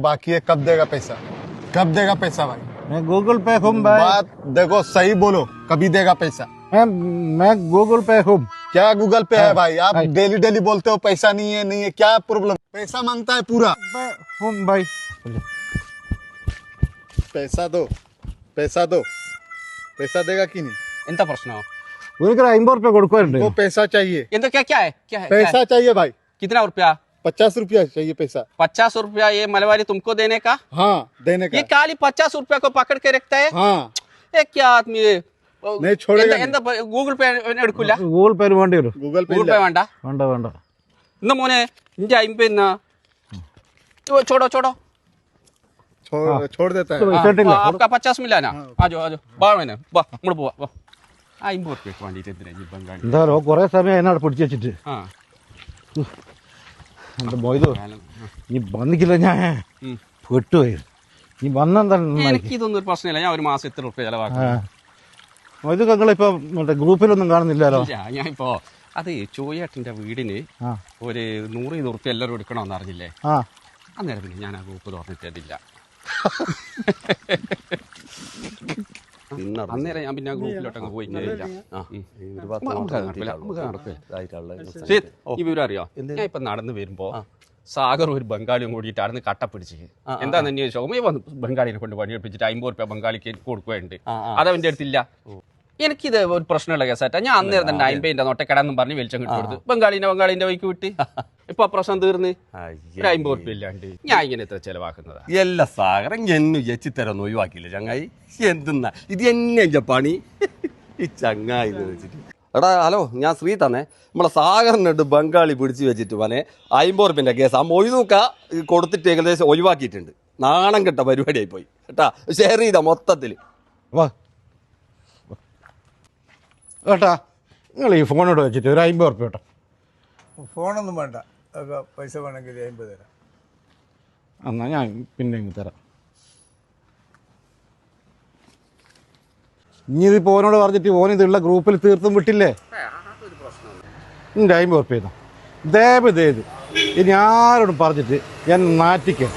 बाकी है, कब देगा पैसा? कब देगा पैसा भाई? मैं गूगल पे हूँ भाई। बात देखो, सही बोलो, कभी देगा पैसा? मैं गूगल पे हूँ। क्या गूगल पे है भाई? आप भाई। डेली डेली बोलते हो पैसा नहीं है, नहीं है, क्या प्रॉब्लम? पैसा मांगता है पूरा। हूँ भाई। पैसा दो, पैसा दो। पैसा देगा कि नहीं? എന്താ പ്രശ്നം? उनका 50 रुपये കൊടുക്കുന്നുണ്ട്। वो पैसा चाहिए, എന്താ क्या है क्या है पैसा चाहिए भाई। कितना रुपया? 50 रुपया चाहिए पैसा। 50 रुपया ये मलवारी तुमको देने का? हाँ, देने ये का। काली 50 रुपया को पकड़ के रखता है। हाँ, ये क्या आदमी है? नहीं छोड़ेगा എന്താ ഗൂഗിൾ പേ എടുക്കൂല? ഗൂഗിൾ പേ വേണ്ടി വരും। गूगल पे ഗൂഗിൾ പേ വേണ്ട. വേണ്ട വേണ്ട. എന്നാ മോനെ ഇന്റെ 50 എന്നാ छोड़ो छोड़ो. छोड़ देता है। आपका 50 मिलाना. ആജോ ആജോ വാ മോനെ വാ അങ്ങോട്ട് പോവാ വാ. 50 रुपया വേണ്ടിട്ട് എന്തിനാ ഈ ബംഗാളി? എന്താ കുറെ സമയം എന്നാണ് പിടിച്ചു വെച്ചിട്ട്. ആ എന്റെ മൊയ്തു നീ വന്നിക്കില്ല, ഞാൻ പെട്ടുപോയി. നീ വന്നെന്താ? എനിക്ക് ഇതൊന്നും ഒരു പ്രശ്നമില്ല. ഞാൻ ഒരു മാസം എത്ര റുപ്യ ചെലവാക്കും? മൊയ്തു നിങ്ങളിപ്പോ മറ്റേ ഗ്രൂപ്പിലൊന്നും കാണുന്നില്ലല്ലോ. ഞാൻ ഇപ്പോ അത് ചോയേട്ടന്റെ വീടിന് ഒരു 100 റുപ്യ എല്ലാവരും എടുക്കണമെന്ന് അറിഞ്ഞില്ലേ? അന്നേരം പിന്നെ ഞാൻ ആ ഗ്രൂപ്പ് തുറന്നിട്ടില്ല. അന്നേരം ഞാൻ പിന്നെ ആ ഗ്രൂപ്പിലോട്ടങ്ങ് പോയി. ഈ വിവരം അറിയോ? ഞാൻ ഇപ്പൊ നടന്നു വരുമ്പോ സാഗർ ഒരു ബംഗാളിയും കൂടിയിട്ടായിരുന്നു കട്ടപ്പിടിച്ച്. എന്താന്ന് ചോദിച്ചോ, ബംഗാളിനെ കൊണ്ട് പണിയെടുപ്പിച്ചിട്ട് 50 റുപ്യ ബംഗാളിക്ക് കൊടുക്കുകയുണ്ട്. അതവന്റെ അടുത്തില്ല. എനിക്കിത് ഒരു പ്രശ്നമുള്ള കേസാറ്റാ. ഞാൻ അന്നേരം തന്നെ 50ന്റെ നോട്ടക്കടാന്നും പറഞ്ഞ് വെളിച്ചം കിട്ടി കൊടുത്ത് ബംഗാളിന്റെ വഴിക്ക് വിട്ട്. ഇപ്പൊ ആ പ്രശ്നം തീർന്ന് ഒരു 50 റുപ്യ ഇല്ലാണ്ട് ഞാൻ ഇങ്ങനെ എത്ര ചെലവാക്കുന്നതാ? എല്ലാ സാഗരം എന്നു എച്ചിത്തരൊന്നും ഒഴിവാക്കിയില്ല ചങ്ങായി. എന്തെന്നാ ഇത് എന്നെ പണി ഈ ചങ്ങായി വെച്ചിട്ട്. എടാ ഹലോ, ഞാൻ ശ്രീ തന്നെ. നമ്മളെ സാഗറിനോട് ബംഗാളി പിടിച്ച് വെച്ചിട്ട് പനെ 50 റുപ്യൻ്റെ കേസ് ആ മൊയ്തൂക്ക കൊടുത്തിട്ട് ഏകദേശം ഒഴിവാക്കിയിട്ടുണ്ട്. നാണം കെട്ട പരിപാടിയായി പോയി കേട്ടാ. ഷെയർ ചെയ്താ മൊത്തത്തിൽ. വാ കേട്ടാ, നിങ്ങൾ ഈ ഫോണോട് വെച്ചിട്ട് ഒരു 50 റുപ്യ കേട്ടോ. ഫോണൊന്നും വേണ്ട, പൈസ വേണമെങ്കിൽ 50 തരാം. എന്നാ ഞാൻ പിന്നെ ഇങ്ങ് തരാം. ഇനി ഇതിപ്പോൾ ഓനോട് പറഞ്ഞിട്ട് ഓനിതുള്ള ഗ്രൂപ്പിൽ തീർത്തും വിട്ടില്ലേ? എൻ്റെ 50 റുപ്യ ദയവ് ചെയ്ത് ഇനി ആരോടും പറഞ്ഞിട്ട് ഞാൻ നാറ്റിക്കാം.